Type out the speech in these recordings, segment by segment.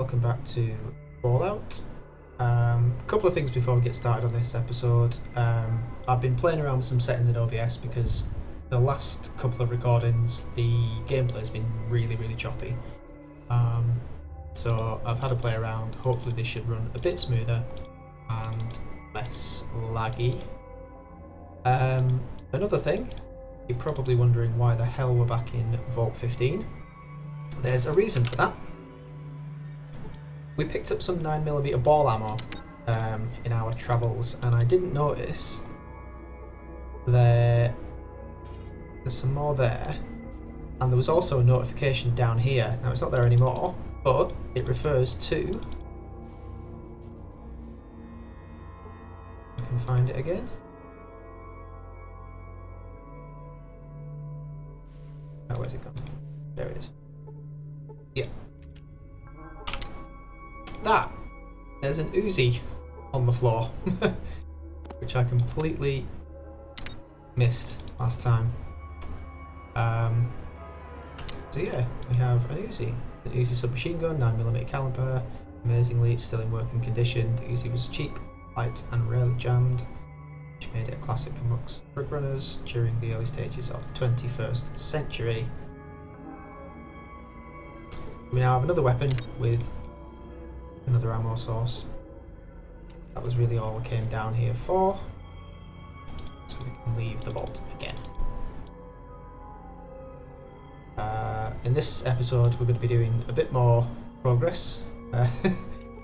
welcome back to Fallout. A couple of things before we get started on this episode. I've been playing around with some settings in OBS because the last couple of recordings the gameplay's been really choppy. So I've had a play around. Hopefully this should run a bit smoother and less laggy. Another thing, you're probably wondering why the hell we're back in Vault 15. There's a reason for that. We picked up some 9mm ball ammo in our travels, and I didn't notice there's some more there, and there was also a notification down here. Now it's not there anymore, but it refers to, I can find it again. Oh, where's it gone? There it is. Yeah. That! There's an Uzi on the floor, which I completely missed last time. So yeah, we have an Uzi. It's an Uzi submachine gun, 9mm caliber. Amazingly, it's still in working condition. The Uzi was cheap, light and rarely jammed, which made it a classic amongst drug runners during the early stages of the 21st century. We now have another weapon with another ammo source. That was really all I came down here for. So we can leave the vault again. In this episode we're going to be doing a bit more progress.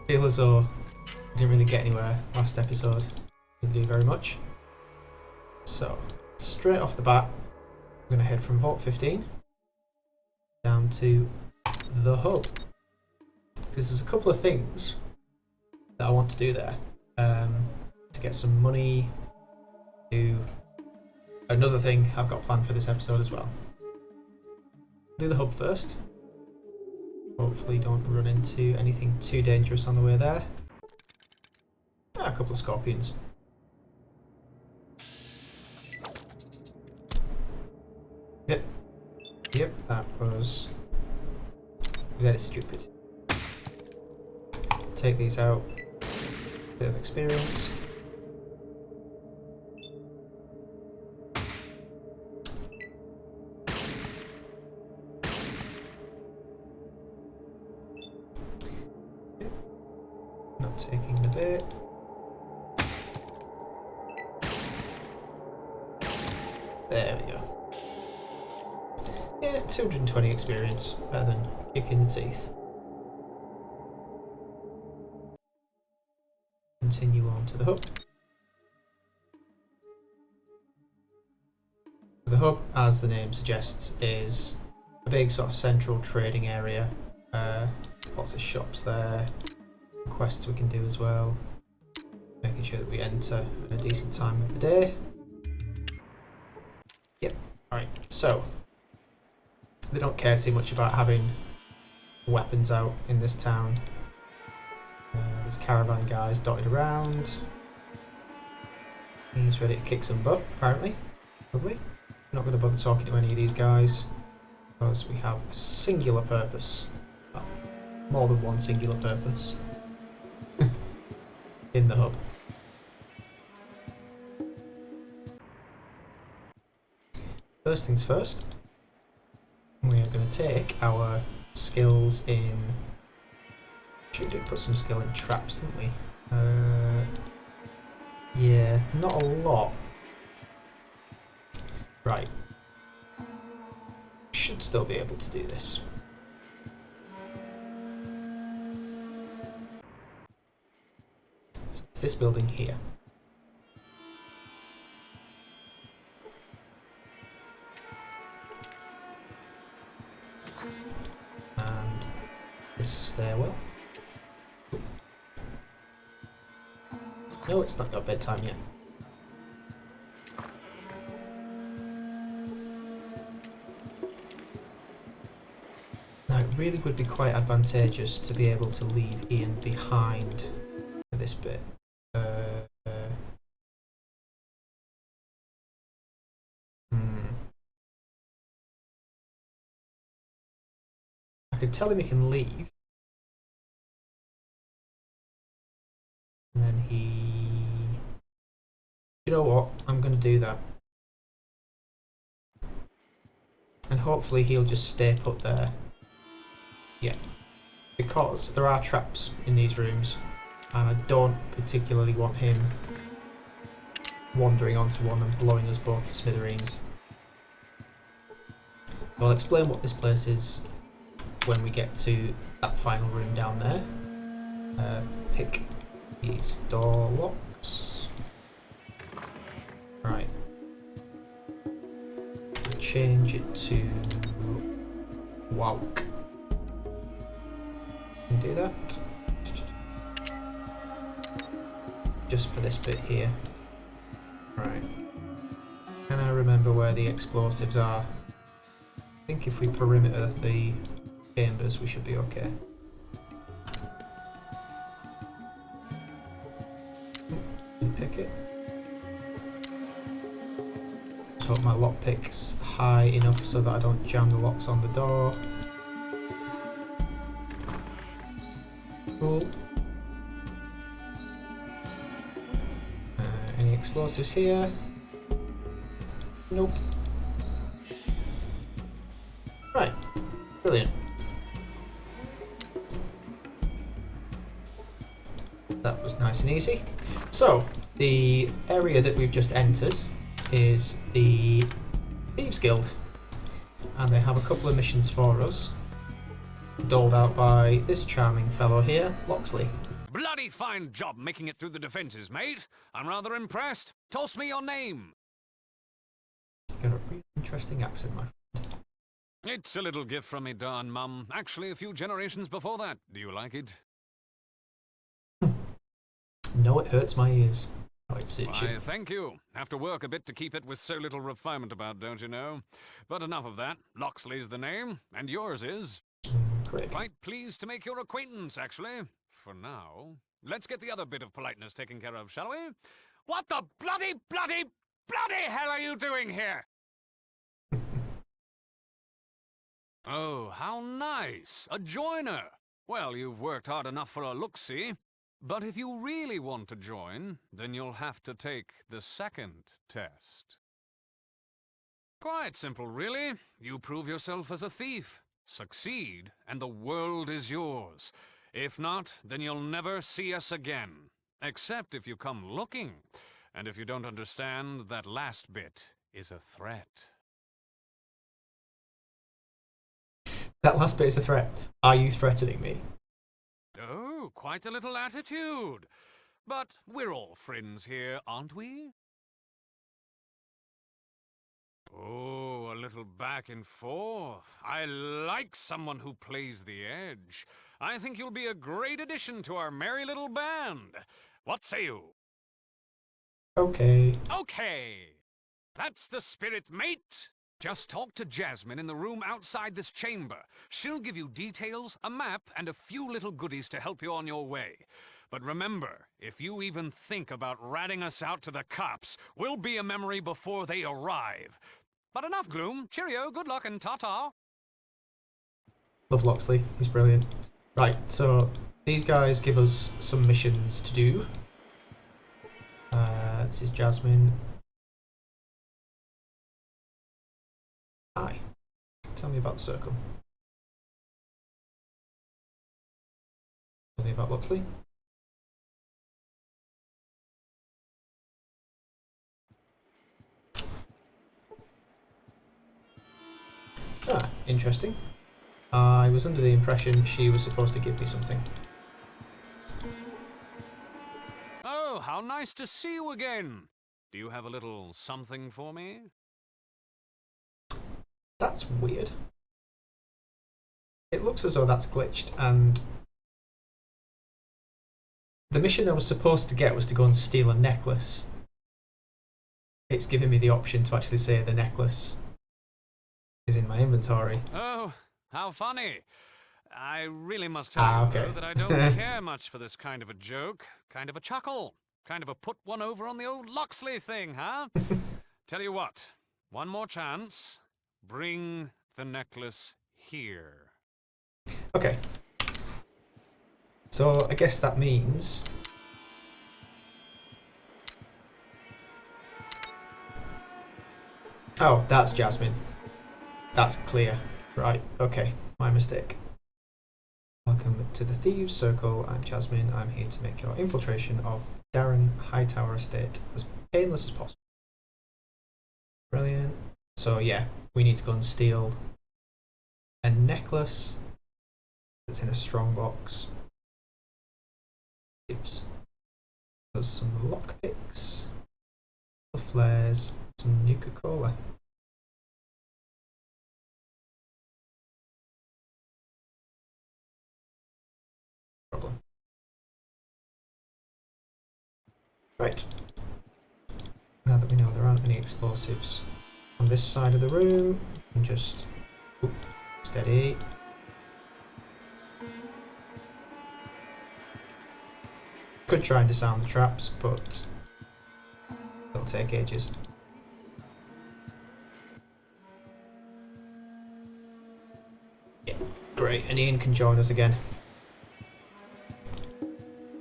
Feel as though we didn't really get anywhere last episode. Didn't do very much. So, straight off the bat, we're going to head from Vault 15 down to the hub. Because there's a couple of things that I want to do there. To get some money, do another thing I've got planned for this episode as well. Do the hub first. Hopefully don't run into anything too dangerous on the way there. A couple of scorpions. Yep, that was very stupid. Take these out. Bit of experience. Not taking the bait. There we go. Yeah, 220 experience. Better than a kick in the teeth. Continue on to the hub. The hub, as the name suggests, is a big sort of central trading area. Lots of shops there, quests we can do as well, making sure that we enter at a decent time of the day. Yep, alright, so they don't care too much about having weapons out in this town. There's caravan guys dotted around. He's ready to kick some butt, apparently. Lovely. Not going to bother talking to any of these guys because we have a singular purpose. Well, more than one singular purpose in the hub. First things first, we are going to take our skills in. We did put some skill in traps, didn't we? Yeah, not a lot. Right. Should still be able to do this. So it's this building here. And this stairwell. No, it's not got bedtime yet. Now, it really would be quite advantageous to be able to leave Ian behind for this bit. I could tell him he can leave, And then he... You know what? I'm going to do that. And hopefully he'll just stay put there. Yeah. Because there are traps in these rooms. And I don't particularly want him wandering onto one and blowing us both to smithereens. I'll explain what this place is when we get to that final room down there. Pick these door locks. Right. Change it to Walk. Can do that. Just for this bit here. Right. Can I remember where the explosives are? I think if we perimeter the chambers, we should be okay. Pick it. Let's hope my lockpick's high enough so that I don't jam the locks on the door. Cool. Any explosives here? Nope. Right. Brilliant. That was nice and easy. So, the area that we've just entered is the Thieves Guild. And they have a couple of missions for us, doled out by this charming fellow here, Loxley. Bloody fine job making it through the defences, mate. I'm rather impressed. Toss me your name. Got a really interesting accent, my friend. It's a little gift from me darn mum. Actually, a few generations before that. Do you like it? No, it hurts my ears. Oh, it suits you. Why, thank you. Have to work a bit to keep it with so little refinement about, don't you know? But enough of that. Loxley's the name, and yours is. Quick. Quite pleased to make your acquaintance, actually. For now. Let's get the other bit of politeness taken care of, shall we? What the bloody hell are you doing here? Oh, how nice. A joiner. Well, you've worked hard enough for a look-see. But if you really want to join, then you'll have to take the second test. Quite simple, really. You prove yourself as a thief. Succeed, and the world is yours. If not, then you'll never see us again. Except if you come looking. And if you don't understand, that last bit is a threat. That last bit is a threat. Are you threatening me? Oh, quite a little attitude. But we're all friends here, aren't we? Oh, a little back and forth. I like someone who plays the edge. I think you'll be a great addition to our merry little band. What say you? Okay. Okay. That's the spirit, mate. Just talk to Jasmine in the room outside this chamber. She'll give you details, a map, and a few little goodies to help you on your way. But remember, if you even think about ratting us out to the cops, we'll be a memory before they arrive. But enough gloom. Cheerio, good luck, and ta-ta. Love Loxley. He's brilliant. Right, so these guys give us some missions to do. This is Jasmine. Hi. Tell me about the circle. Tell me about Loxley. Ah, interesting. I was under the impression she was supposed to give me something. Oh, how nice to see you again. Do you have a little something for me? That's weird. It looks as though that's glitched, and the mission I was supposed to get was to go and steal a necklace. It's giving me the option to actually say the necklace is in my inventory. Oh, how funny. I really must tell you, though, that I don't care much for this kind of a joke. Kind of a chuckle. Kind of a put one over on the old Loxley thing, huh? Tell you what, one more chance. Bring the necklace here. Okay. So I guess that means Oh, that's Jasmine. That's clear. Right, okay. My mistake. Welcome to the Thieves Circle. I'm Jasmine. I'm here to make your infiltration of Darren Hightower Estate as painless as possible. Brilliant. So yeah, we need to go and steal a necklace that's in a strong box. Gives us some lockpicks, flares, some Nuka-Cola. Problem. Right. Now that we know there aren't any explosives on this side of the room, we can just steady. Could try and disarm the traps, but it'll take ages. Yeah, great, and Ian can join us again.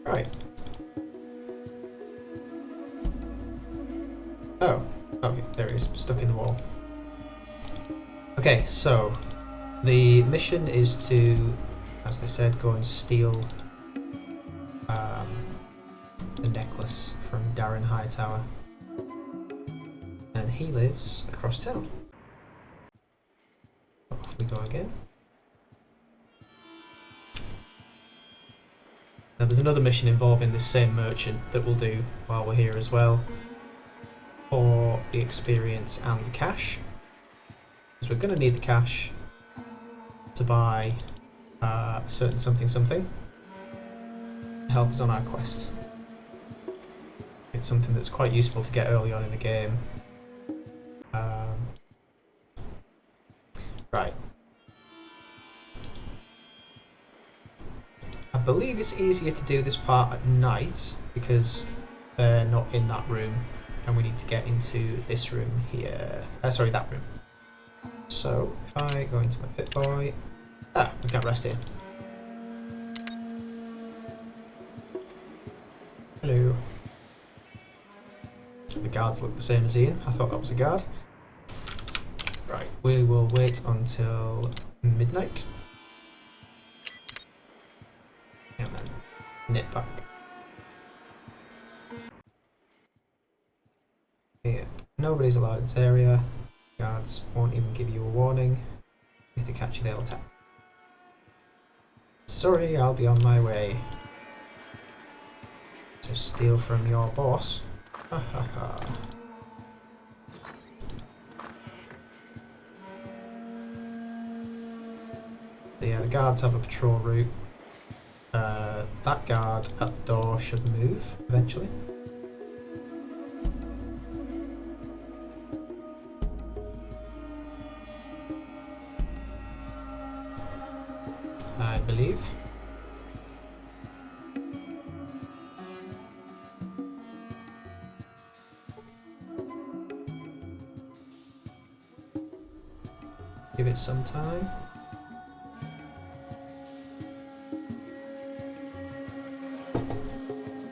Right. Oh, okay, there he is, stuck in the wall. Okay, so the mission is to, as they said, go and steal the necklace from Darren Hightower. And he lives across town. Off we go again. Now there's another mission involving this same merchant that we'll do while we're here as well, for the experience and the cash. Because we're going to need the cash to buy a certain something something to help us on our quest. It's something that's quite useful to get early on in the game. Right. I believe it's easier to do this part at night because they're not in that room and we need to get into this room here. Sorry, that room. So if I go into my pit boy, we can't rest here. Hello. The guards look the same as Ian. I thought that was a guard. Right, we will wait until midnight. And then nip back. Yeah, nobody's allowed in this area. Guards won't even give you a warning. If they catch you, they'll attack. Sorry, I'll be on my way. To steal from your boss. Ha ha ha. Yeah, the guards have a patrol route. That guard at the door should move eventually. I believe. Give it some time.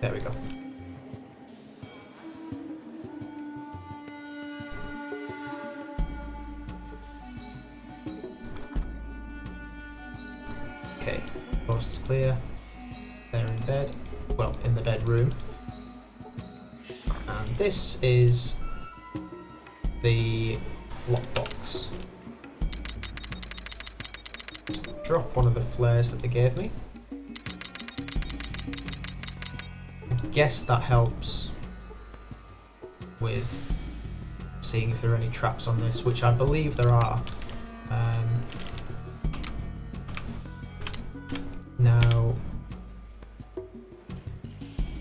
There we go. Okay, coast is clear. They're in bed. Well, in the bedroom. And this is the lockbox. Drop one of the flares that they gave me. I guess that helps with seeing if there are any traps on this, which I believe there are. Now,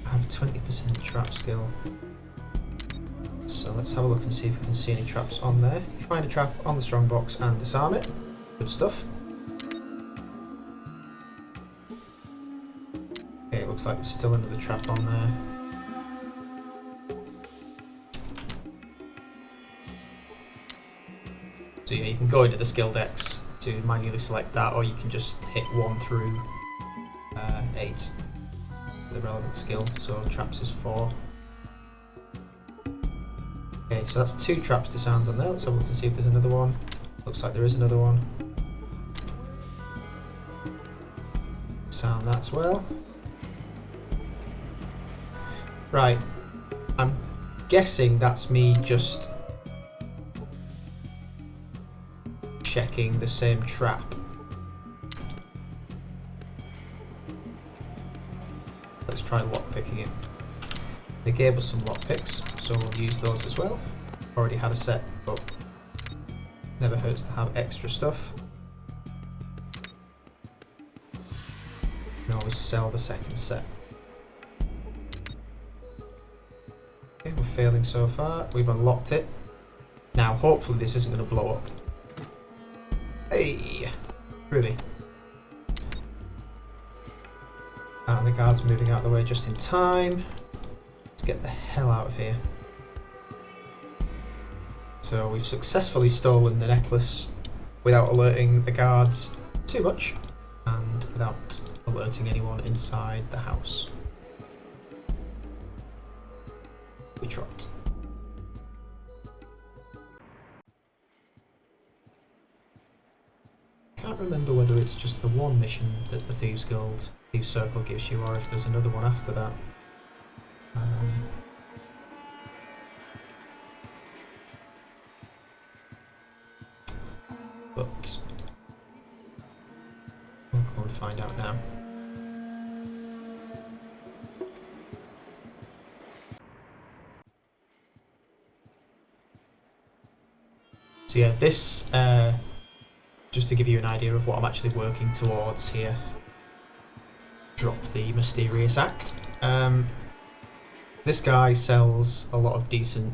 I have 20% trap skill. So let's have a look and see if we can see any traps on there. You find a trap on the strong box and disarm it. Good stuff. Okay, it looks like there's still another trap on there. So yeah, you can go into the skill decks to manually select that, or you can just hit 1 through 8, the relevant skill. So traps is 4. Okay, Okay, so that's 2 traps disarmed on there. Let's have a look and see if there's another one. Looks like there is another one. Disarm that as well. Right. I'm guessing that's me just checking the same trap. Let's try lockpicking it. They gave us some lockpicks, so we'll use those as well. Already had a set, but never hurts to have extra stuff. You can always sell the second set. Okay, we're failing so far. We've unlocked it. Now, hopefully this isn't going to blow up. Hey! Really? And the guard's moving out of the way just in time. Let's get the hell out of here. So we've successfully stolen the necklace without alerting the guards too much and without alerting anyone inside the house. We trot. Can't remember whether it's just the one mission that the Thieves Guild, Thieves Circle gives you, or if there's another one after that. But we'll go and find out now. So yeah, this, just to give you an idea of what I'm actually working towards here. Drop the mysterious act. This guy sells a lot of decent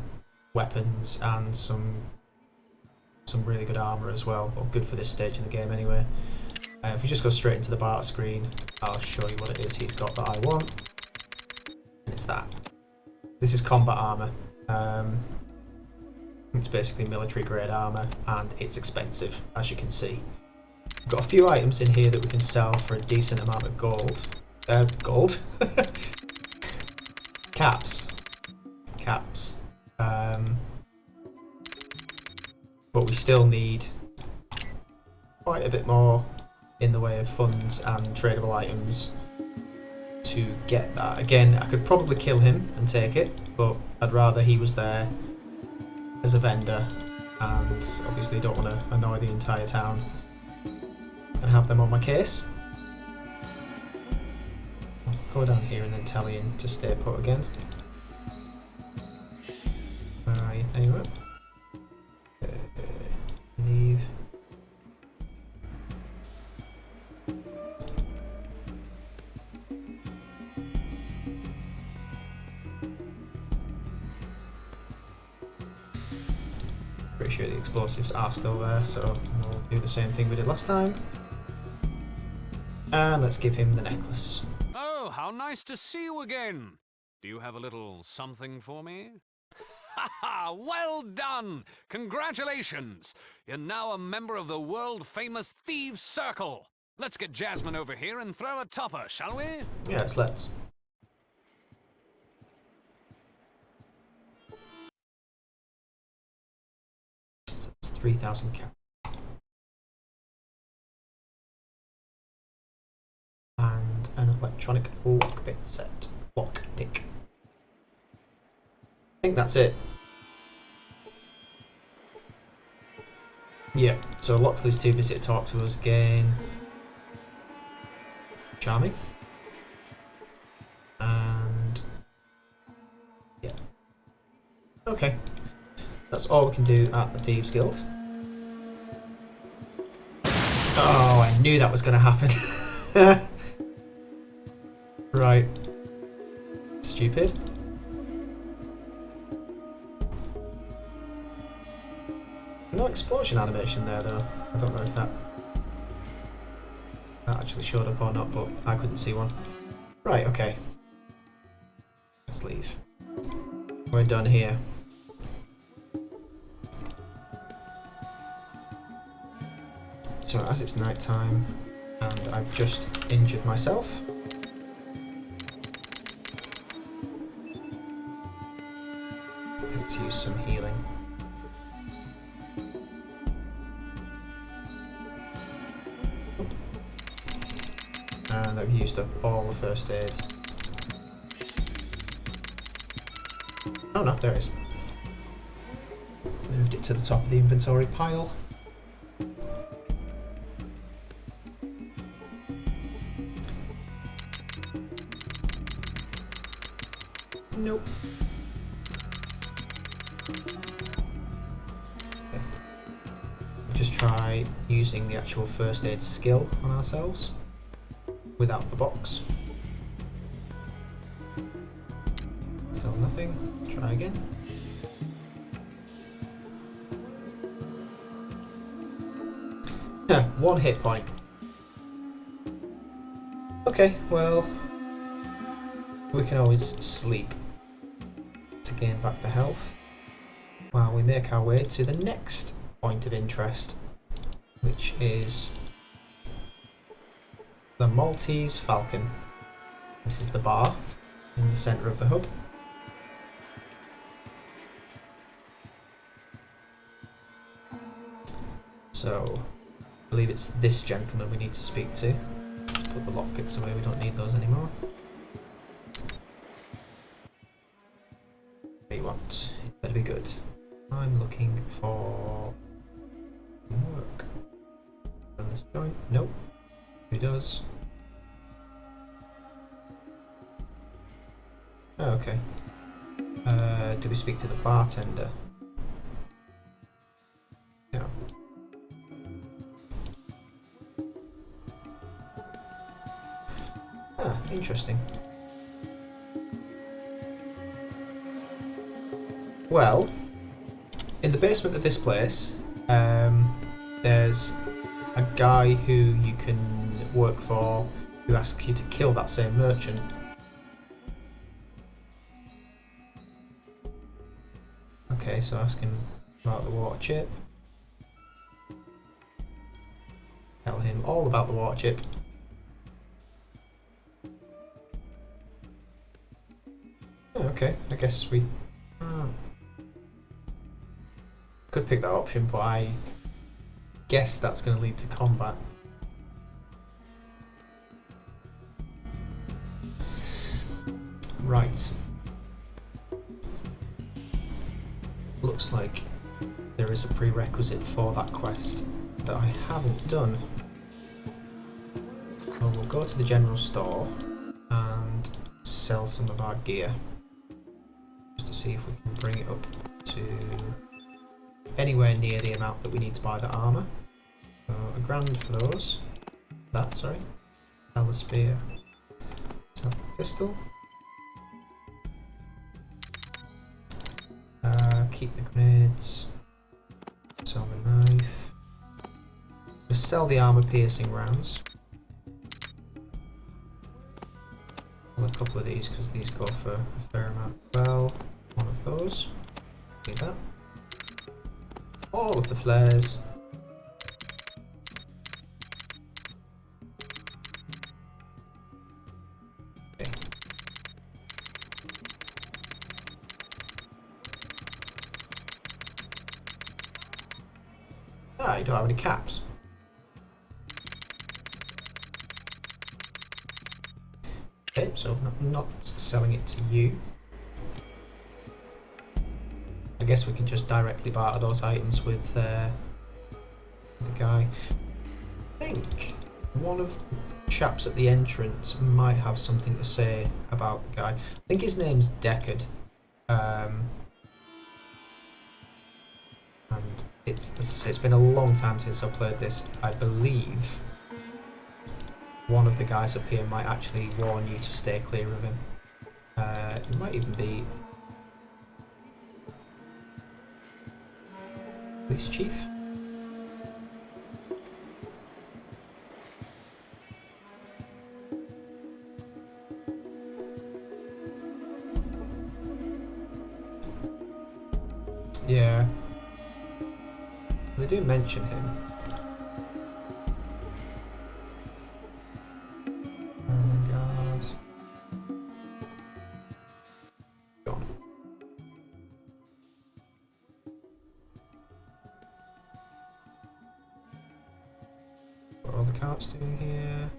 weapons and some really good armour as well, or good for this stage in the game anyway. If we just go straight into the barter screen, I'll show you what it is he's got that I want. And it's that. This is combat armour. It's basically military grade armour and it's expensive, as you can see. We've got a few items in here that we can sell for a decent amount of gold. Gold? Caps. Caps. But we still need quite a bit more in the way of funds and tradable items to get that. Again, I could probably kill him and take it, but I'd rather he was there as a vendor, and obviously don't want to annoy the entire town and have them on my case. I'll go down here and then tell Ian to stay put again. Where are you? There you are. Leave. Pretty sure the explosives are still there, so we'll do the same thing we did last time. And let's give him the necklace. Oh, how nice to see you again. Do you have a little something for me? Ha ha! Well done! Congratulations! You're now a member of the world-famous Thieves Circle. Let's get Jasmine over here and throw a topper, shall we? Yes, let's. So it's 3,000 cap. And an electronic lockpick set. Lockpick. I think that's it. Yeah, so Loxley's too busy to talk to us again. Charming. And yeah. Okay. That's all we can do at the Thieves Guild. Oh, I knew that was going to happen. Right. Stupid. No explosion animation there though. I don't know if that actually showed up or not, but I couldn't see one. Right, okay. Let's leave. We're done here. So as it's night time and I've just injured myself, Let's use some healing. And I've used up all the first aid. Oh no, there it is. Moved it to the top of the inventory pile. Nope. Okay. Just try using the actual first aid skill on ourselves without the box. Still nothing. Try again. One hit point. Okay, well, we can always sleep to gain back the health while we make our way to the next point of interest, which is the Maltese Falcon. This is the bar in the centre of the hub. So, I believe it's this gentleman we need to speak to. Put the lockpicks away, we don't need those anymore. What do you want? It better be good. I'm looking for work. On this joint? Nope. Who does? Oh, okay. Do we speak to the bartender? No. Ah, interesting. Well, in the basement of this place, there's a guy who you can work for who asks you to kill that same merchant. Okay, so ask him about the water chip. Tell him all about the water chip. Oh, okay, I guess we could pick that option, but I guess that's going to lead to combat. Right. Looks like there is a prerequisite for that quest that I haven't done. Well, we'll go to the general store and sell some of our gear. Just to see if we can bring it up to anywhere near the amount that we need to buy the armour. So £1,000 for those. That, sorry. Sell the spear. Sell the pistol. Keep the grenades. Sell the knife. Just sell the armour piercing rounds. Sell a couple of these because these go for a fair amount. Well, one of those. Need that. All of the flares. Okay. Ah, you don't have any caps. Okay, so I'm not selling it to you. I guess we can just directly barter those items with the guy. I think one of the chaps at the entrance might have something to say about the guy. I think his name's Deckard. And it's, as I say, it's been a long time since I played this. I believe one of the guys up here might actually warn you to stay clear of him. It might even be Police Chief? Yeah. They do mention him. Oh my god. Gone. cart's doing here.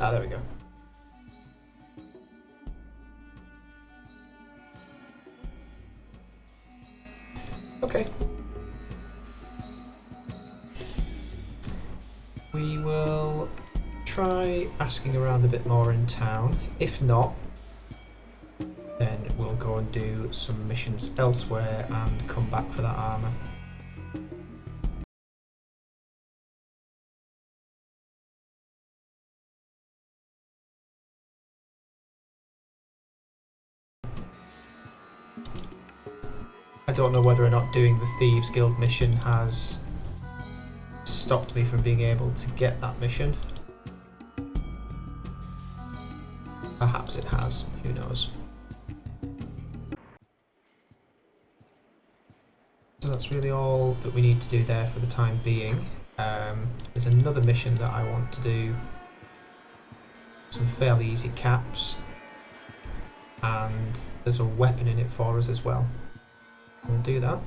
Ah, there we go. Okay. We will try asking around a bit more in town. If not, then we'll go and do some missions elsewhere and come back for that armour. I don't know whether or not doing the Thieves Guild mission has stopped me from being able to get that mission. Perhaps it has, who knows. So that's really all that we need to do there for the time being. There's another mission that I want to do. Some fairly easy caps. And there's a weapon in it for us as well. We'll do that,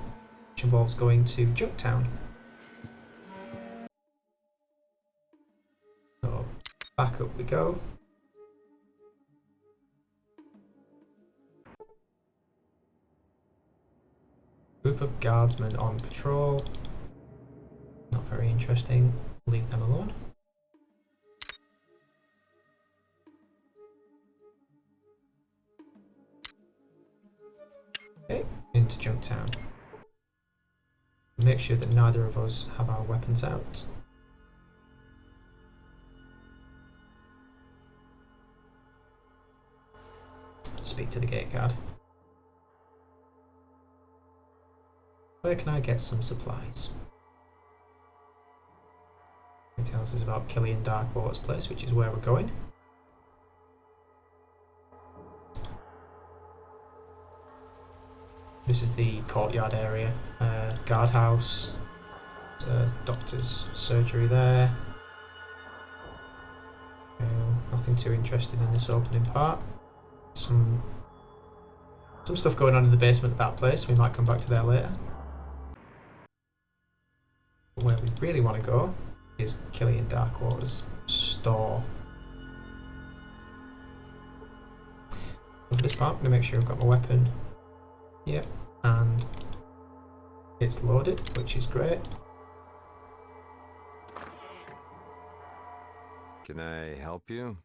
which involves going to Junktown. So back up we go. Group of guardsmen on patrol. Not very interesting. Leave them alone. Okay, into Junktown. Make sure that neither of us have our weapons out. Speak to the gate guard. Where can I get some supplies? It tells us about Killian Darkwater's place, which is where we're going. This is the courtyard area, guardhouse, doctor's surgery there. Nothing too interesting in this opening part. Some stuff going on in the basement of that place. We might come back to there later. But where we really want to go is Killian Darkwater's store. For this part, I'm going to make sure I've got my weapon. Yep, and it's loaded, which is great. Can I help you?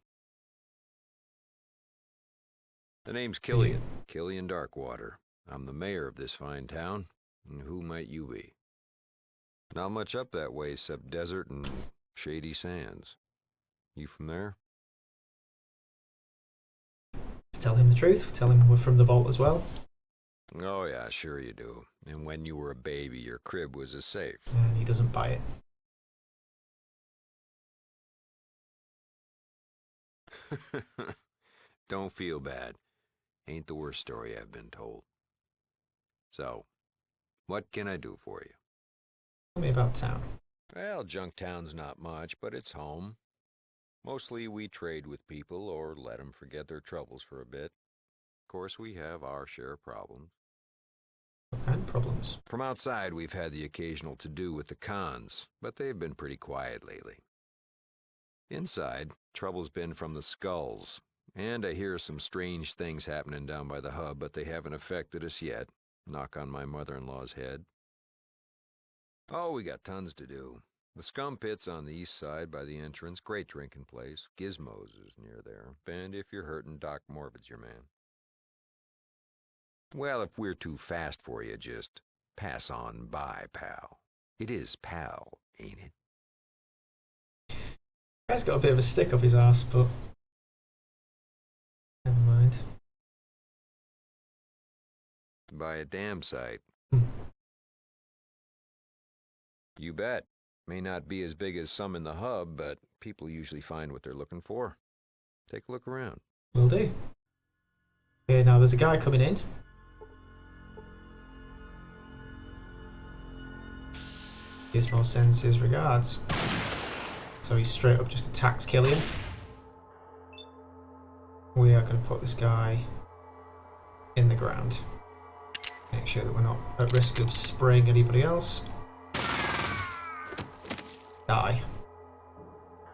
The name's Killian, Killian Darkwater. I'm the mayor of this fine town. And who might you be? Not much up that way except desert and shady sands. You from there? Let's tell him the truth. Tell him we're from the vault as well. Oh yeah, sure you do. And when you were a baby, your crib was a safe. And he doesn't buy it. Don't feel bad. Ain't the worst story I've been told. So, what can I do for you? Tell me about town. Well, Junktown's not much, but it's home. Mostly we trade with people or let them forget their troubles for a bit. Of course, we have our share of problems. What kind of problems? From outside, we've had the occasional to-do with the cons, but they've been pretty quiet lately. Inside, trouble's been from the skulls, and I hear some strange things happening down by the hub, but they haven't affected us yet. Knock on my mother-in-law's head. Oh, we got tons to do. The scum pit's on the east side by the entrance, great drinking place. Gizmo's is near there, and if you're hurting, Doc Morbid's your man. Well, if we're too fast for you, just pass on by, pal. It is pal, ain't it? Guy's got a bit of a stick up his ass, but never mind. By a damn sight. You bet. May not be as big as some in the hub, but people usually find what they're looking for. Take a look around. Will do. Okay, now there's a guy coming in. Gizmo sends his regards. So he straight up just attacks Killian. We are going to put this guy in the ground. Make sure that we're not at risk of spraying anybody else. Die.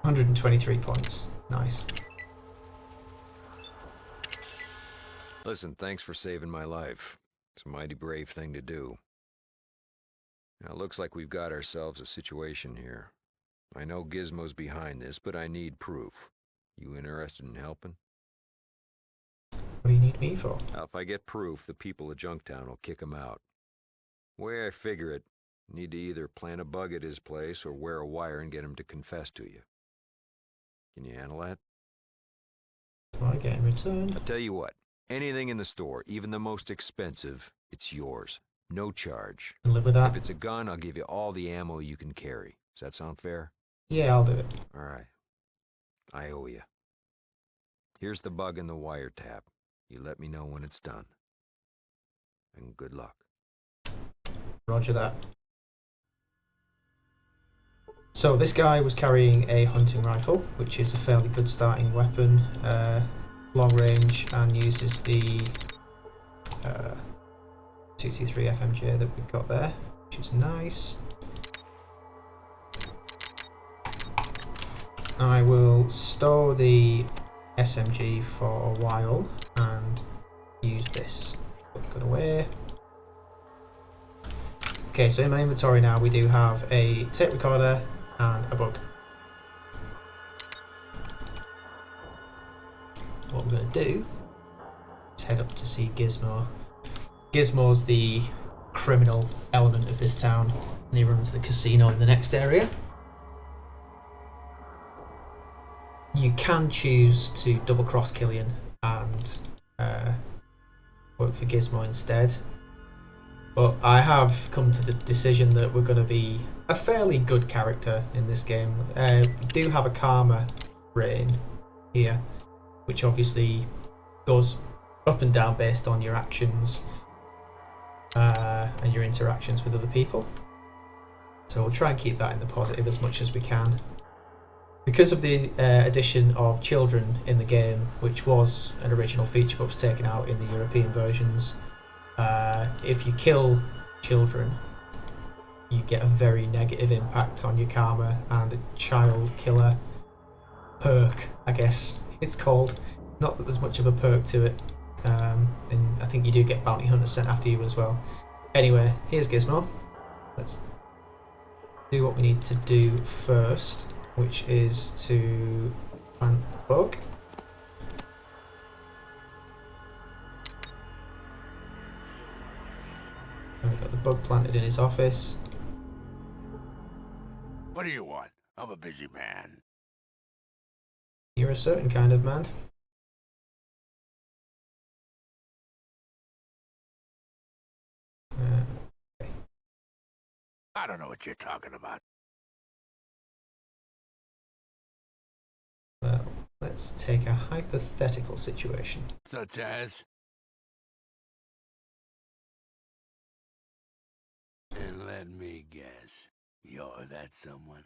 123 points. Nice. Listen, thanks for saving my life. It's a mighty brave thing to do. Now, it looks like we've got ourselves a situation here. I know Gizmo's behind this, but I need proof. You interested in helping? What do you need me for? Now, if I get proof, the people of Junktown will kick him out. The way I figure it, you need to either plant a bug at his place or wear a wire and get him to confess to you. Can you handle that? What do I get in return? I'll tell you what, anything in the store, even the most expensive, it's yours. No charge. And live with that? If it's a gun, I'll give you all the ammo you can carry. Does that sound fair? Yeah, I'll do it. All right. I owe you. Here's the bug and the wiretap. You let me know when it's done. And good luck. Roger that. So this guy was carrying a hunting rifle, which is a fairly good starting weapon, long range, and uses the 223 FMJ that we've got there, which is nice. I will store the SMG for a while and use this. Put the gun away. Okay, so in my inventory now we do have a tape recorder and a bug. What we're going to do is head up to see Gizmo. Gizmo's the criminal element of this town, and he runs the casino in the next area. You can choose to double cross Killian and work for Gizmo instead. But I have come to the decision that we're going to be a fairly good character in this game. We do have a karma rating here, which obviously goes up and down based on your actions and your interactions with other people. So we'll try and keep that in the positive as much as we can. Because of the addition of children in the game, which was an original feature but was taken out in the European versions, if you kill children, you get a very negative impact on your karma, and a child killer perk, I guess it's called. Not that there's much of a perk to it, and I think you do get bounty hunters sent after you as well. Anyway, here's Gizmo. Let's do what we need to do first, which is to plant the bug. And we've got the bug planted in his office. What do you want? I'm a busy man. You're a certain kind of man. Okay. I don't know what you're talking about. Well, let's take a hypothetical situation. Such as? And let me guess, you're that someone?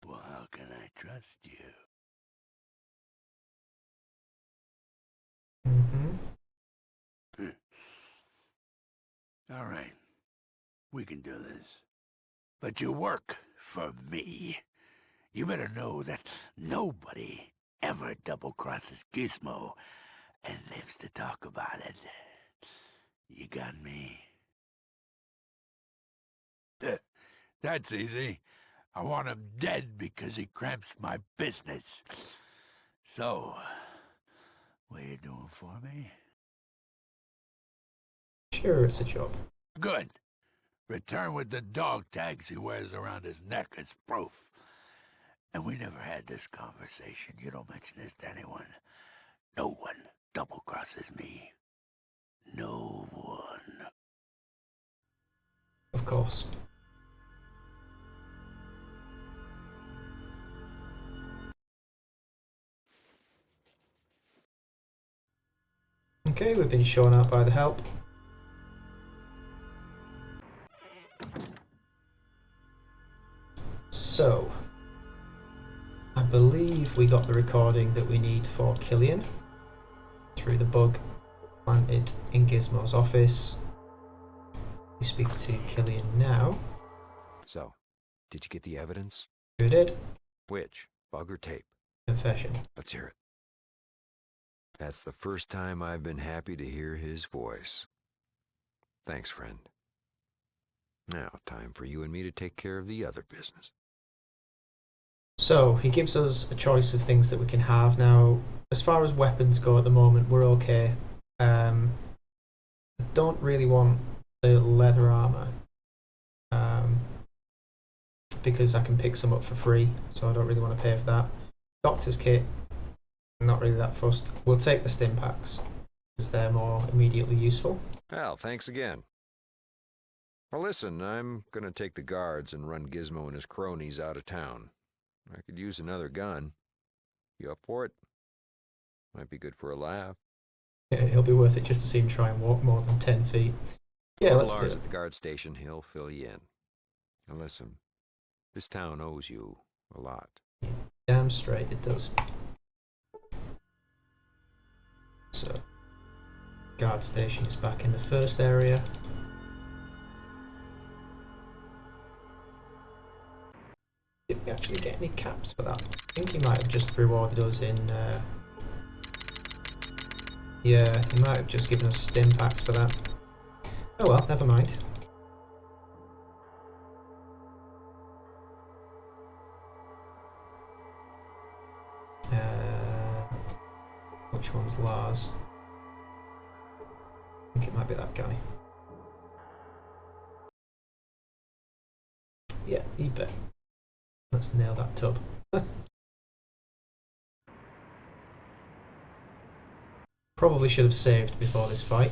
Well, how can I trust you? Mm-hmm. All right, we can do this. But you work for me. You better know that nobody ever double-crosses Gizmo and lives to talk about it. You got me? That's easy. I want him dead because he cramps my business. So, what are you doing for me? Sure, it's a job. Good. Return with the dog tags he wears around his neck as proof. And we never had this conversation. You don't mention this to anyone. No one double-crosses me. No one. Of course. Okay, we've been shown out by the help. So, I believe we got the recording that we need for Killian through the bug planted in Gizmo's office. We speak to Killian now. So, did you get the evidence? Who did? Which? Bug or tape? Confession. Let's hear it. That's the first time I've been happy to hear his voice. Thanks, friend. Now, time for you and me to take care of the other business. So, he gives us a choice of things that we can have. Now, as far as weapons go at the moment, we're okay. I don't really want the leather armour. Because I can pick some up for free, so I don't really want to pay for that. Doctor's kit, not really that fussed. We'll take the stim packs, because they're more immediately useful. Well, thanks again. Well, listen, I'm gonna take the guards and run Gizmo and his cronies out of town. I could use another gun. You up for it? Might be good for a laugh. It'll be worth it just to see him try and walk more than 10 feet. Yeah, let's do Lars it. at the guard station, he'll fill you in. And listen, this town owes you a lot. Damn straight it does. So, guard station is back in the first area. Did we actually get any caps for that? I think he might have just rewarded us in... Yeah, he might have just given us stim packs for that. Oh well, never mind. Which one's Lars? I think it might be that guy. Yeah, you bet. Let's nail that tub. Probably should have saved before this fight.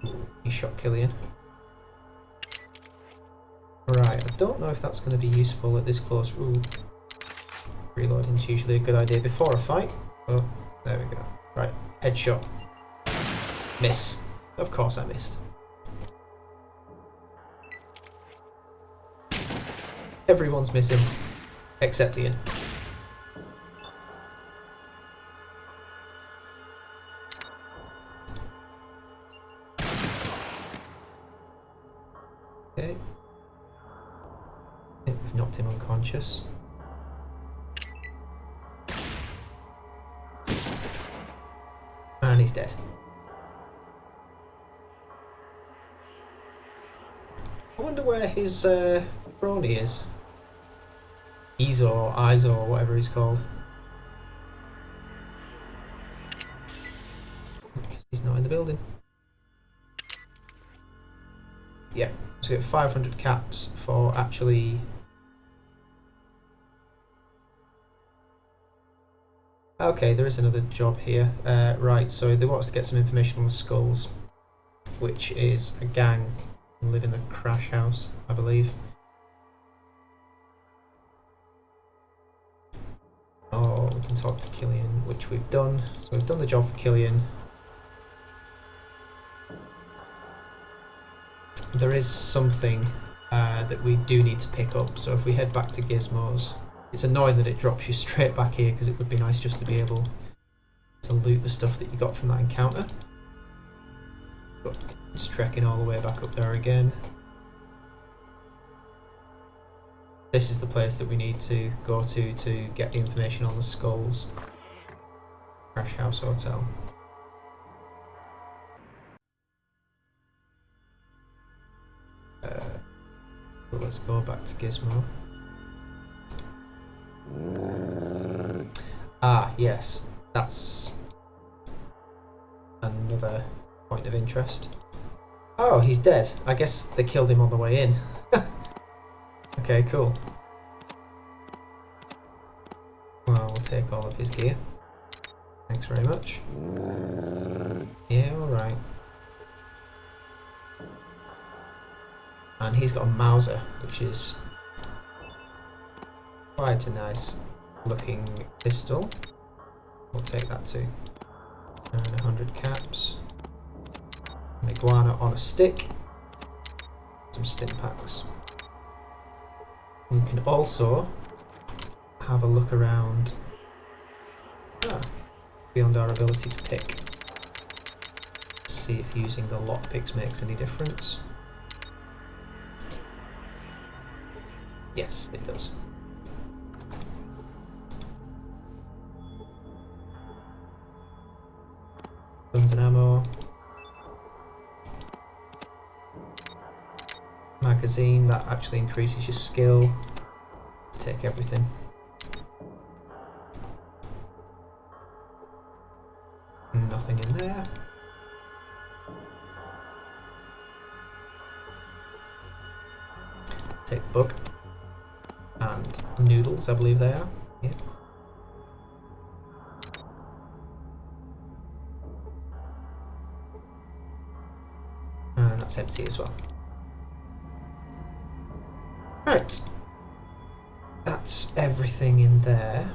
Ooh, he shot Killian. Right, I don't know if that's going to be useful at this close. Ooh. Reloading's usually a good idea before a fight. Oh, there we go. Right, headshot. Miss. Of course I missed. Everyone's missing. Except Ian. Okay. I think we've knocked him unconscious. And he's dead. I wonder where his crony is. Iso, whatever he's called. He's not in the building. Yeah, so we get 500 caps for actually... Okay, there is another job here. Right, so they want us to get some information on the skulls, which is a gang who live in the crash house, I believe. Oh, we can talk to Killian, which we've done. So we've done the job for Killian. There is something that we do need to pick up, so if we head back to Gizmo's, it's annoying that it drops you straight back here because it would be nice just to be able to loot the stuff that you got from that encounter. But it's trekking all the way back up there again. This is the place that we need to go to get the information on the skulls. Crash House Hotel. But let's go back to Gizmo. Ah, yes. That's another point of interest. Oh, he's dead. I guess they killed him on the way in. Okay, cool. Well, we'll take all of his gear. Thanks very much. Yeah, alright. And he's got a Mauser, which is quite a nice looking pistol. We'll take that too. And 100 caps. An iguana on a stick. Some stim packs. We can also have a look around. Beyond our ability to pick. See if using the lockpicks makes any difference. Yes, it does. Guns and ammo. Magazine, that actually increases your skill. Take everything. Nothing in there. Take the book. And noodles, I believe they are. Yeah. And that's empty as well. Right. That's everything in there.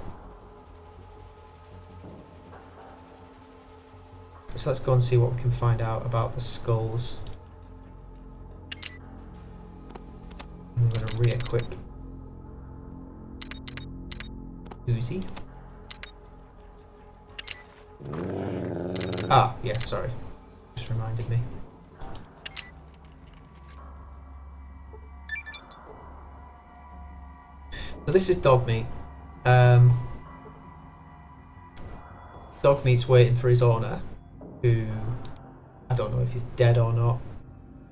So let's go and see what we can find out about the skulls. I'm going to re-equip Uzi. Ah, yeah, sorry. Just reminded me. So this is dog meat. Dog meat's waiting for his owner, who I don't know if he's dead or not.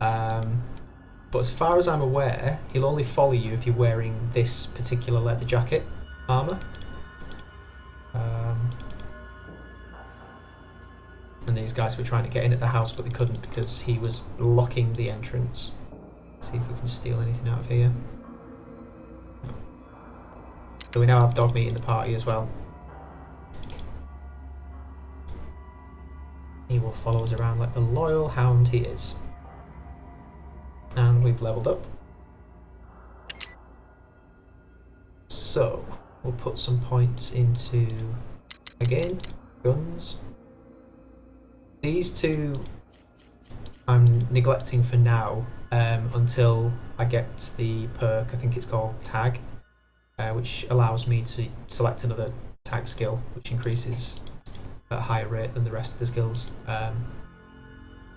But as far as I'm aware, he'll only follow you if you're wearing this particular leather jacket armour. And these guys were trying to get in at the house, but they couldn't because he was blocking the entrance. See if we can steal anything out of here. So we now have dog meat in the party as well. He will follow us around like the loyal hound he is. And we've leveled up. So we'll put some points into, again, guns. These two I'm neglecting for now until I get the perk, I think it's called Tag, which allows me to select another tag skill, which increases at a higher rate than the rest of the skills.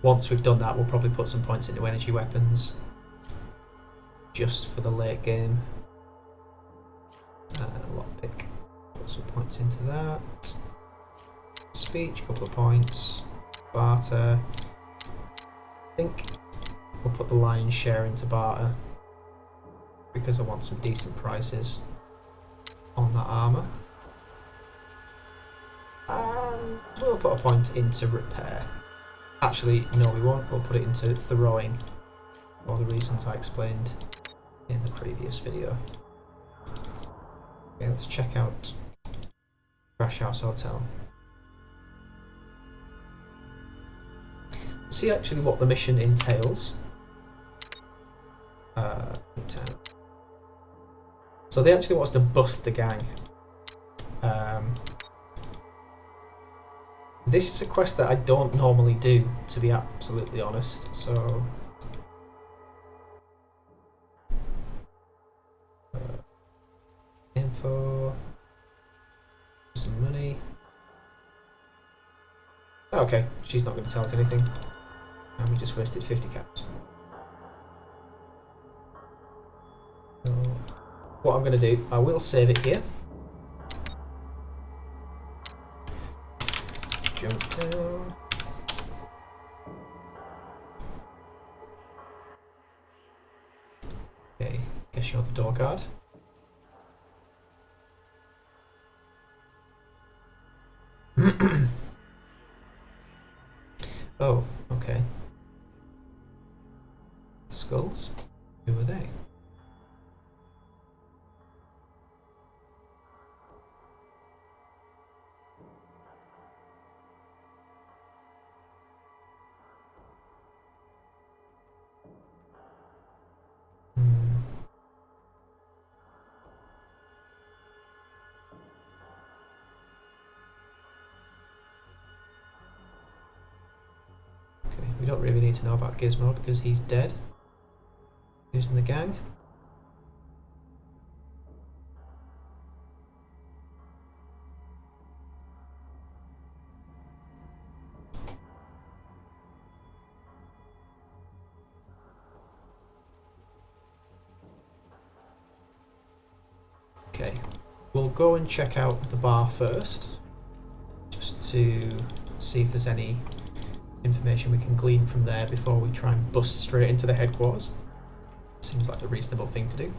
Once we've done that, we'll probably put some points into energy weapons, just for the late game. Lockpick, put some points into that. Speech, couple of points. Barter. I think we'll put the lion's share into barter, because I want some decent prices on that armour. And we'll put a point into repair. Actually, no we won't, we'll put it into throwing, for all the reasons I explained in the previous video. Okay, let's check out Crash House Hotel. See actually what the mission entails. So they actually want us to bust the gang. This is a quest that I don't normally do, to be absolutely honest, so... info... some money... Okay, she's not going to tell us anything. And we just wasted 50 caps. So, what I'm going to do, I will save it here. Jump down. Okay, guess you're the door guard. Oh, okay. Skulls? Who are they? We don't really need to know about Gizmo because he's dead. Who's in the gang? Okay, we'll go and check out the bar first, just to see if there's any information we can glean from there before we try and bust straight into the headquarters. Seems like the reasonable thing to do.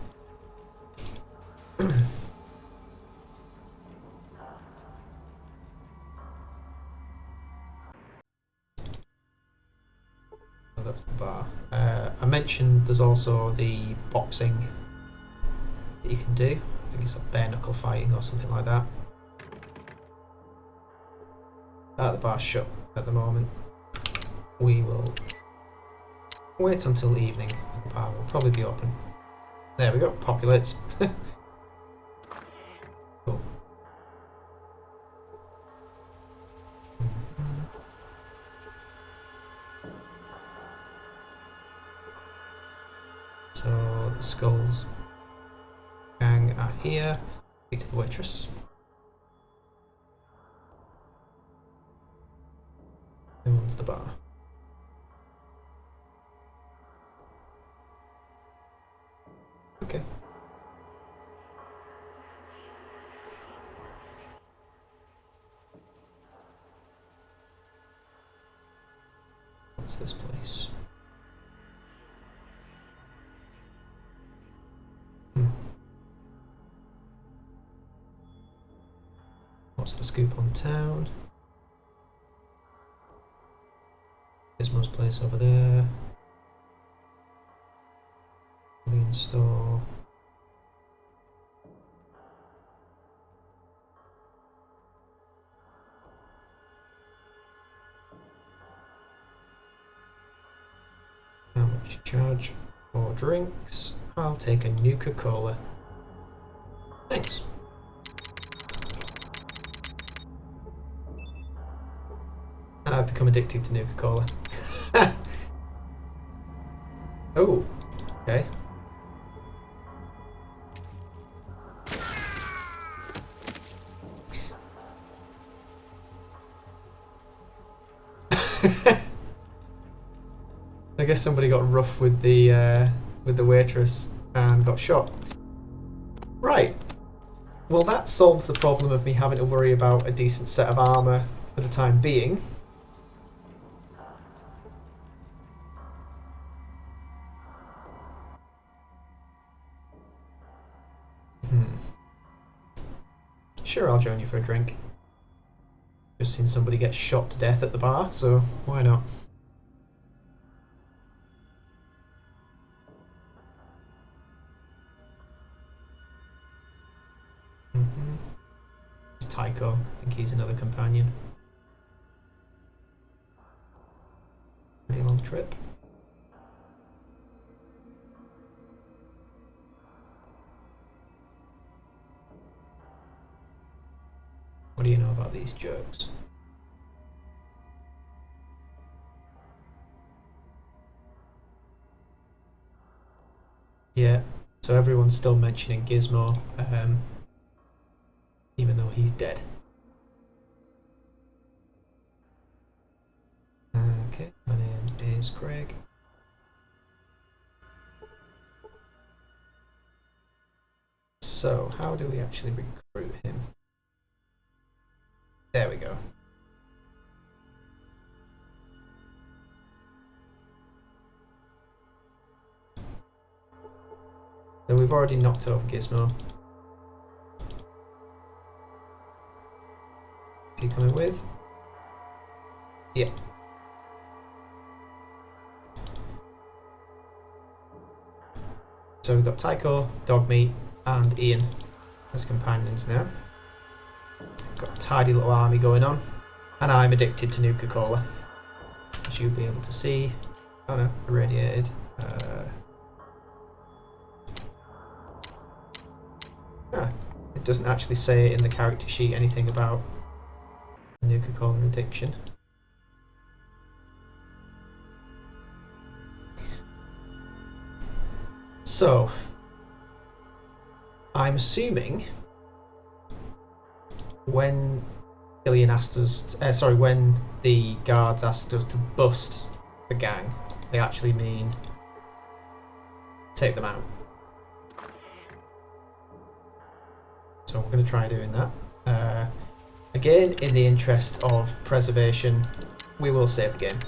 So that's the bar. I mentioned there's also the boxing that you can do. I think it's like bare knuckle fighting or something like that. The bar's shut at the moment. We will wait until evening and the bar will probably be open. There we go, populates. Cool. So the Skulls gang are here. Speak to the waitress. Who owns the bar? Okay. What's this place? What's the scoop on town? Gizmo's place over there. Lean store. How much you charge for drinks? I'll take a Nuka-Cola. Thanks. I've become addicted to Nuka-Cola. Oh, okay. I guess somebody got rough with the waitress and got shot. Right. Well, that solves the problem of me having to worry about a decent set of armour for the time being. Sure, I'll join you for a drink. Just seen somebody get shot to death at the bar, so why not? It's Tycho. I think he's another companion. Pretty long trip. What do you know about these jerks? Yeah, so everyone's still mentioning Gizmo, even though he's dead. Okay, my name is Craig. So, how do we actually recruit him? There we go. So we've already knocked over Gizmo. Is he coming with? Yeah. So we've got Tycho, Dogmeat, and Ian as companions now. Got a tidy little army going on. And I'm addicted to Nuka-Cola, as you'll be able to see. Oh no, irradiated. It doesn't actually say in the character sheet anything about Nuka-Cola addiction. So, I'm assuming when Killian asked us, when the guards asked us to bust the gang, they actually mean take them out. So we're going to try doing that. Again, in the interest of preservation, we will save the game.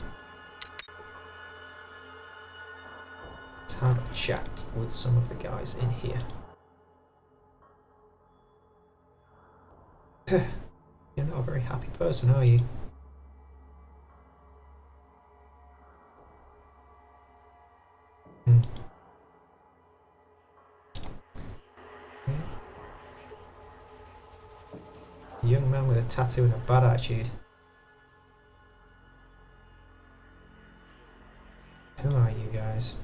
Let's have a chat with some of the guys in here. You're not a very happy person, are you? Hmm. Okay. A young man with a tattoo and a bad attitude. Who are you guys?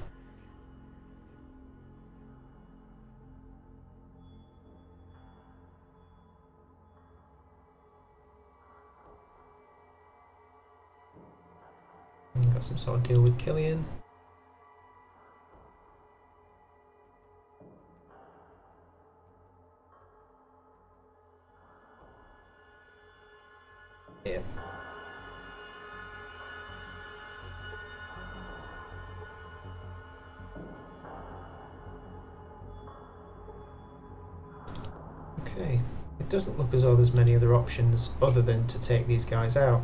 Got some sort of deal with Killian. Yep. Okay. It doesn't look as though there's many other options other than to take these guys out.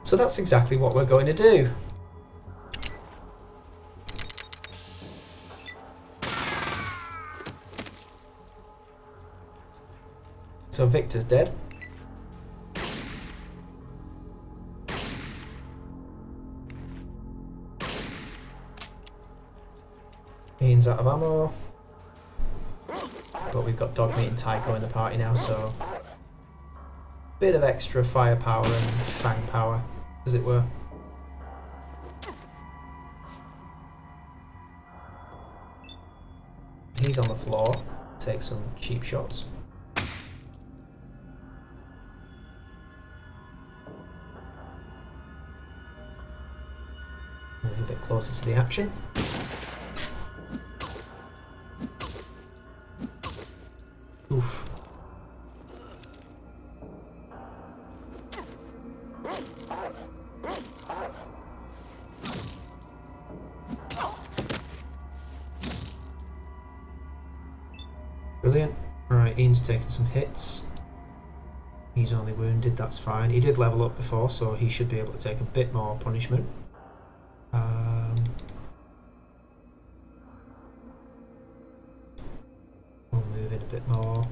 So that's exactly what we're going to do. So Victor's dead. Ian's out of ammo. But we've got Dogmeat and Tycho in the party now, so bit of extra firepower and fang power, as it were. He's on the floor. Take some cheap shots. Move a bit closer to the action. Oof. Brilliant. Alright, Ian's taken some hits. He's only wounded, that's fine. He did level up before, so he should be able to take a bit more punishment. We'll move in a bit more.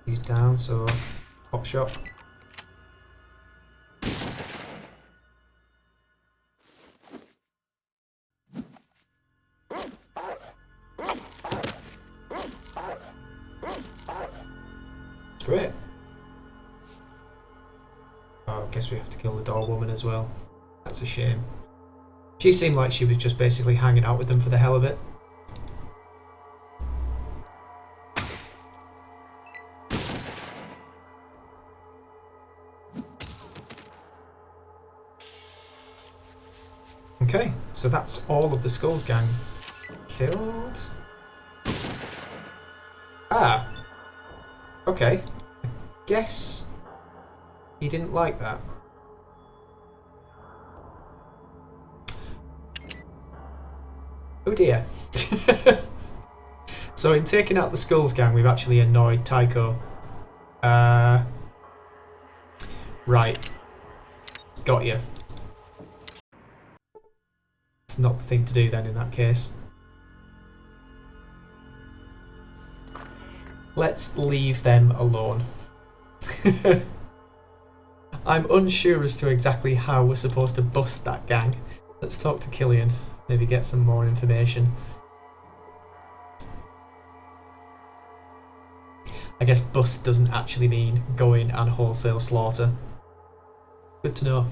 He's down, so hot shot. Great. Oh, I guess we have to kill the doll woman as well. That's a shame. She seemed like she was just basically hanging out with them for the hell of it. Okay, so that's all of the Skulls gang killed. Ah! Okay. I guess he didn't like that. Oh dear. So in taking out the Skulls gang, we've actually annoyed Tycho. Right. Got you. It's not the thing to do then in that case. Let's leave them alone. I'm unsure as to exactly how we're supposed to bust that gang. Let's talk to Killian, maybe get some more information. I guess bust doesn't actually mean go in and wholesale slaughter. Good to know.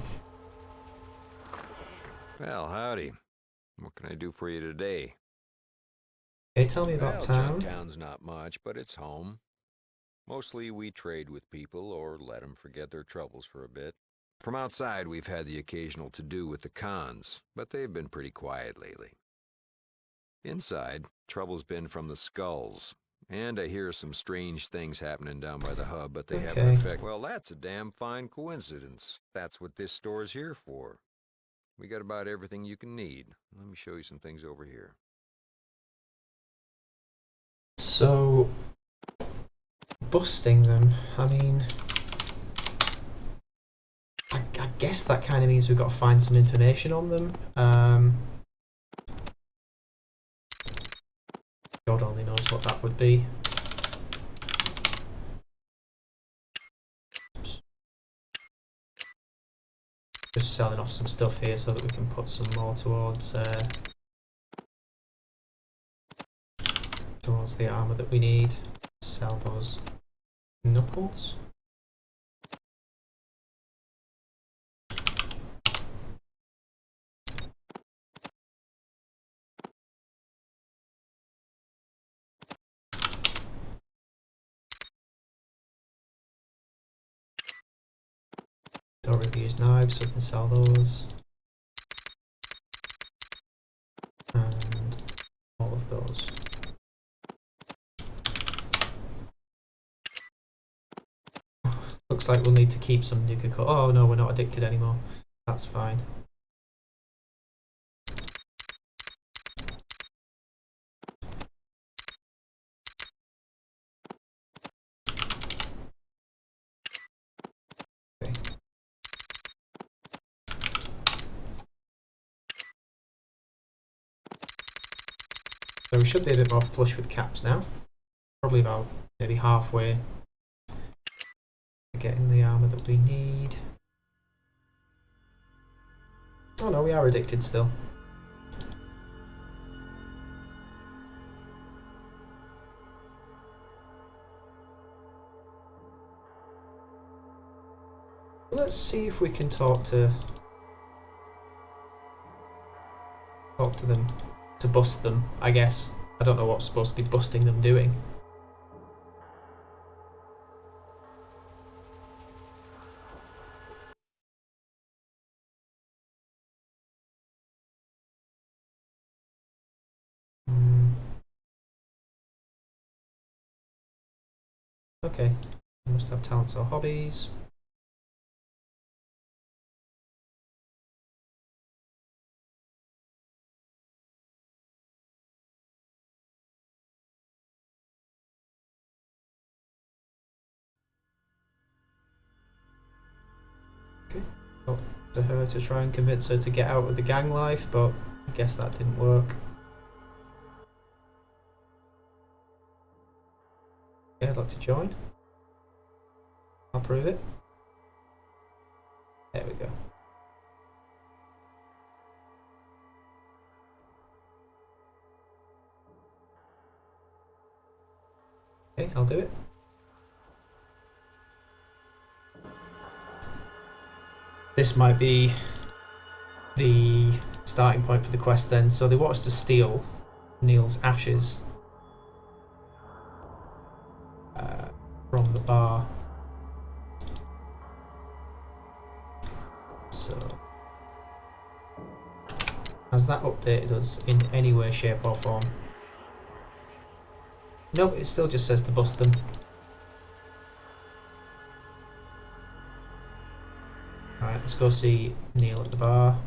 Well, howdy. What can I do for you today? Okay, tell me about town. Town's not much, but it's home. Mostly we trade with people or let them forget their troubles for a bit. From outside, we've had the occasional to-do with the cons, but they've been pretty quiet lately. Inside, trouble's been from the skulls, and I hear some strange things happening down by the hub, but they haven't affected. Well, that's a damn fine coincidence. That's what this store's here for. We got about everything you can need. Let me show you some things over here. So, busting them, I mean, I guess that kind of means we've got to find some information on them. God only knows what that would be. Just selling off some stuff here so that we can put some more towards the armor that we need. Sell those knuckles. Don't really use knives, so we can sell those. And all of those. Looks like we'll need to keep some nuka cola. Oh no, we're not addicted anymore. That's fine. Okay. So we should be a bit more flush with caps now. Probably about maybe halfway to getting the armor that we need. Oh no, we are addicted still. Let's see if we can talk to them, to bust them, I guess. I don't know what we're supposed to be busting them doing. Okay, we must have talents or hobbies. Okay, up to her to try and convince her to get out of the gang life, but I guess that didn't work. Yeah, I'd like to join. I'll prove it. There we go. Okay, I'll do it. This might be the starting point for the quest then. So they want us to steal Neil's ashes from the bar. So has that updated us in any way, shape or form? Nope, it still just says to bust them. Alright, let's go see Neil at the bar.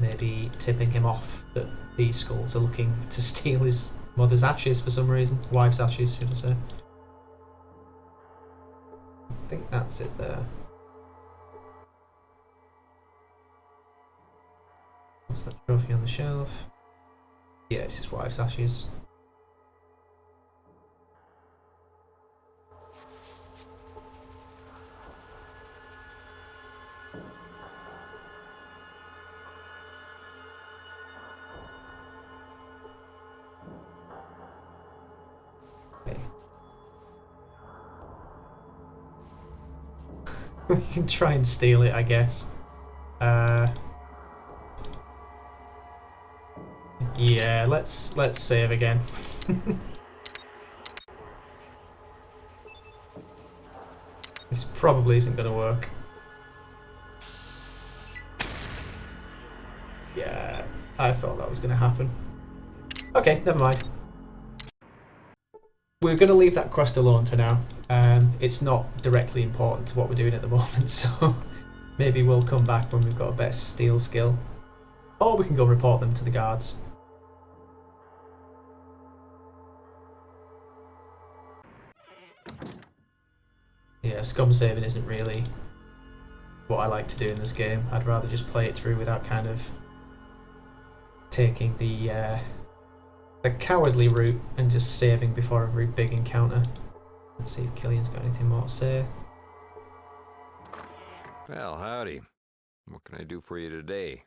Maybe tipping him off that these skulls are looking to steal his mother's ashes for some reason. Wife's ashes, should I say. I think that's it there. What's that trophy on the shelf? Yeah, it's his wife's ashes. Okay. We can try and steal it, I guess. Yeah, let's save again. This probably isn't going to work. Yeah, I thought that was going to happen. Okay, never mind. We're going to leave that quest alone for now. It's not directly important to what we're doing at the moment, so maybe we'll come back when we've got a better steel skill. Or we can go report them to the guards. yeah, scum saving isn't really what I like to do in this game. I'd rather just play it through without kind of taking the cowardly route and just saving before every big encounter. Let's see if Killian's got anything more to say. Well, howdy. What can I do for you today?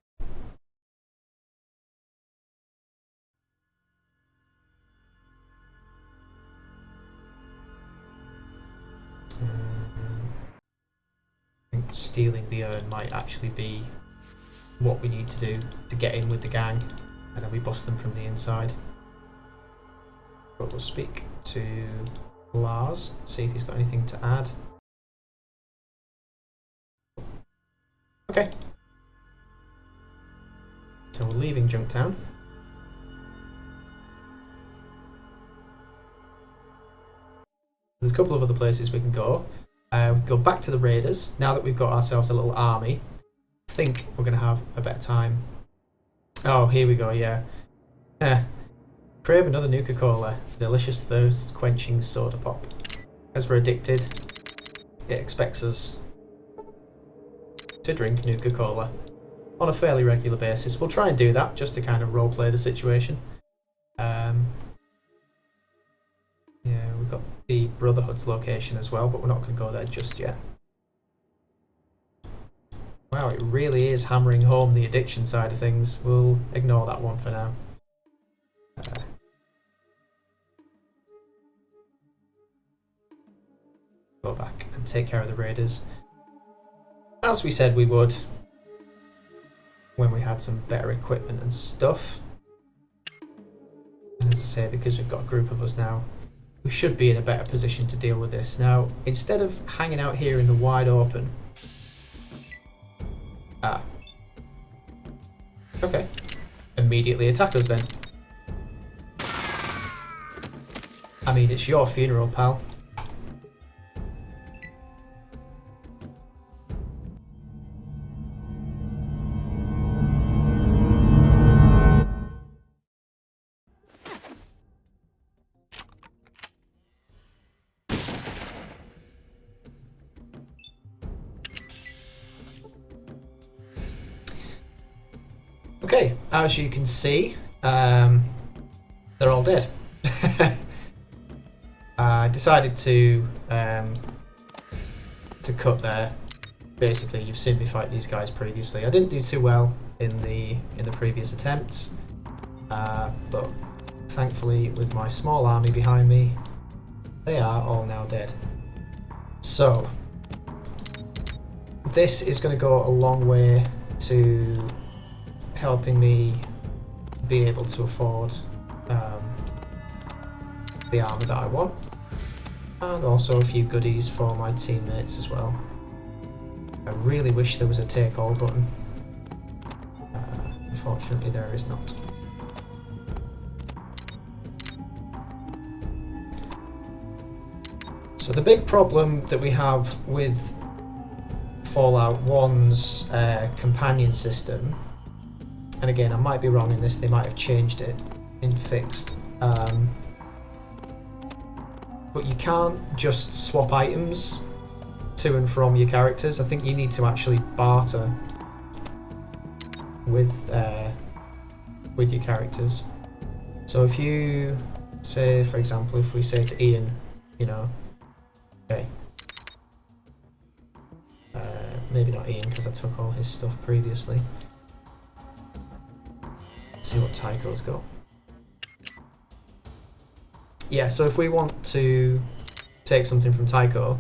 I think stealing the urn might actually be what we need to do to get in with the gang, and then we bust them from the inside. But we'll speak to Lars, see if he's got anything to add. Okay. So we're leaving Junktown. There's a couple of other places we can go. We can go back to the Raiders. Now that we've got ourselves a little army, I think we're going to have a better time. Oh, here we go, yeah. Crave another Nuka-Cola. Delicious thirst-quenching soda pop. As we're addicted, it expects us to drink Nuka-Cola on a fairly regular basis. We'll try and do that just to kind of roleplay the situation. Yeah, we've got the Brotherhood's location as well, but we're not going to go there just yet. Wow, it really is hammering home the addiction side of things. We'll ignore that one for now. Go back and take care of the Raiders, as we said we would when we had some better equipment and stuff. And as I say, because we've got a group of us now, we should be in a better position to deal with this. Now, instead of hanging out here in the wide open... Ah. Okay. Immediately attack us then. I mean, it's your funeral, pal. Okay, as you can see, they're all dead. I decided to cut there. Basically, you've seen me fight these guys previously. I didn't do too well in the previous attempts, but thankfully, with my small army behind me, they are all now dead. So this is going to go a long way to helping me be able to afford the armour that I want, and also a few goodies for my teammates as well. I really wish there was a take all button. Unfortunately there is not. So the big problem that we have with Fallout 1's companion system, and again I might be wrong in this, they might have changed it in fixed, but you can't just swap items to and from your characters. I think you need to actually barter with your characters. So if you say, for example, if we say to Ian, you know, okay, maybe not Ian because I took all his stuff previously. Let's see what Tycho's got. Yeah, so if we want to take something from Tycho,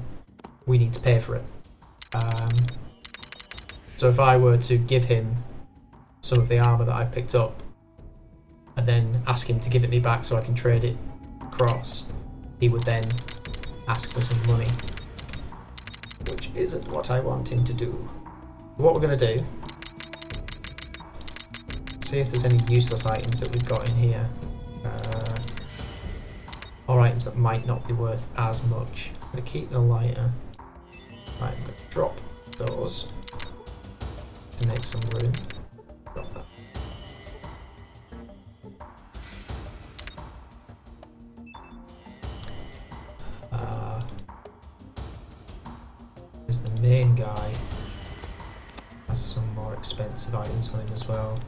we need to pay for it. So if I were to give him some of the armour that I've picked up and then ask him to give it me back so I can trade it across, he would then ask for some money, which isn't what I want him to do. What we're going to do, see if there's any useless items that we've got in here. Or items that might not be worth as much. I'm going to keep the lighter. Right, I'm going to drop those to make some room. Drop that. There's the main guy. Has some more expensive items on him as well.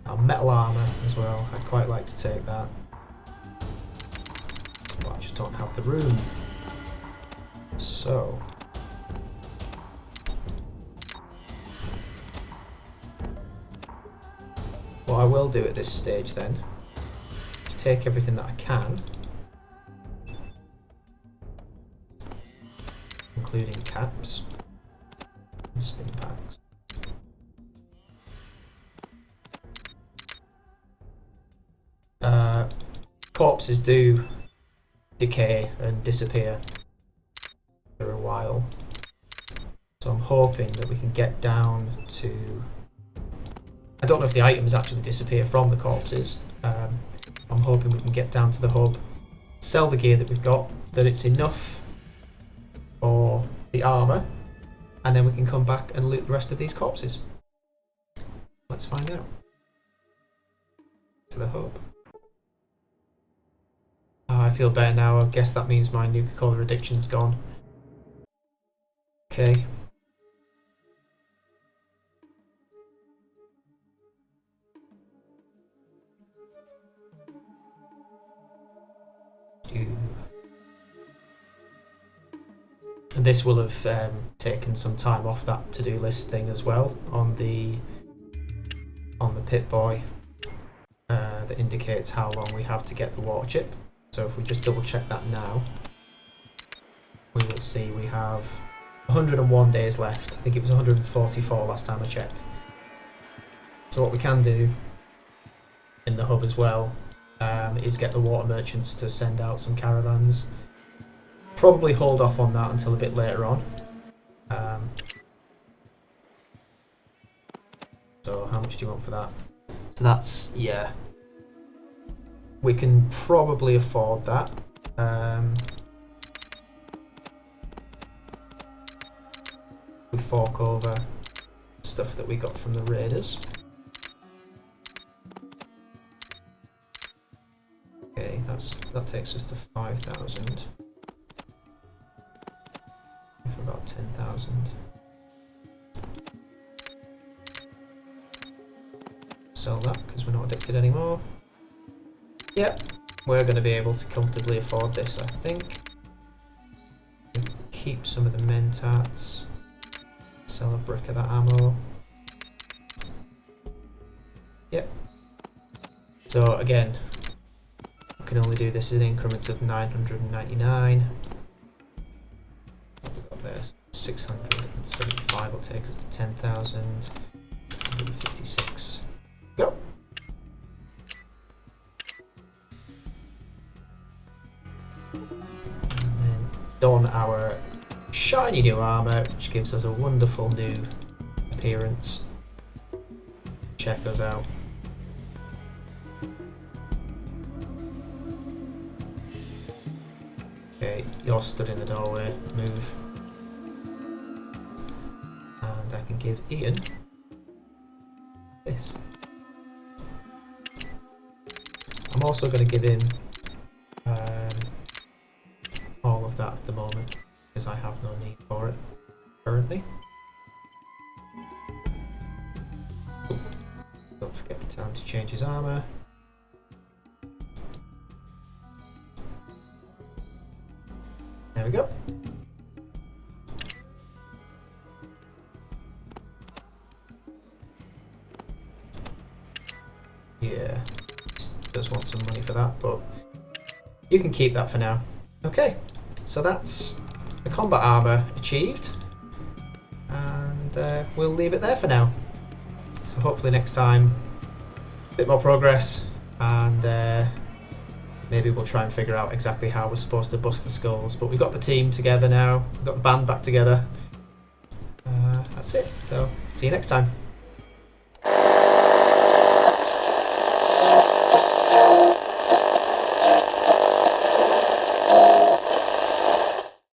Our metal armour as well. I'd quite like to take that. But I just don't have the room. So what I will do at this stage then is take everything that I can, including caps and stim packs. Corpses do decay and disappear for a while, so I'm hoping that we can get down to... I don't know if the items actually disappear from the corpses. I'm hoping we can get down to the hub, sell the gear that we've got, that it's enough for the armour, and then we can come back and loot the rest of these corpses. Let's find out. To the hub. Oh, I feel better now. I guess that means my Nuka-Cola addiction's gone. Okay. And this will have taken some time off that to-do list thing as well on the Pip-Boy that indicates how long we have to get the water chip. So if we just double check that now, we will see we have 101 days left. I think it was 144 last time I checked. So what we can do in the hub as well is get the water merchants to send out some caravans. Probably hold off on that until a bit later on. So how much do you want for that? So that's, yeah. We can probably afford that. We fork over stuff that we got from the raiders. Okay, that takes us to 5,000. For about 10,000. Sell that because we're not addicted anymore. Yep, we're going to be able to comfortably afford this, I think. Keep some of the mentats. Sell a brick of that ammo. Yep. So again, we can only do this in increments of 999. There's 675 will take us to 10,000. 156. Go. And then don our shiny new armour, which gives us a wonderful new appearance. Check us out. Okay, you're stood in the doorway. Move. And I can give Ian this. I'm also going to give him all of that at the moment, because I have no need for it currently. Ooh. Don't forget to tell him to change his armour. There we go. Yeah, does want some money for that, but you can keep that for now. Okay, so that's the combat armour achieved, and we'll leave it there for now. So hopefully next time, a bit more progress, and maybe we'll try and figure out exactly how we're supposed to bust the skulls. But we've got the team together now, we've got the band back together. That's it, so see you next time.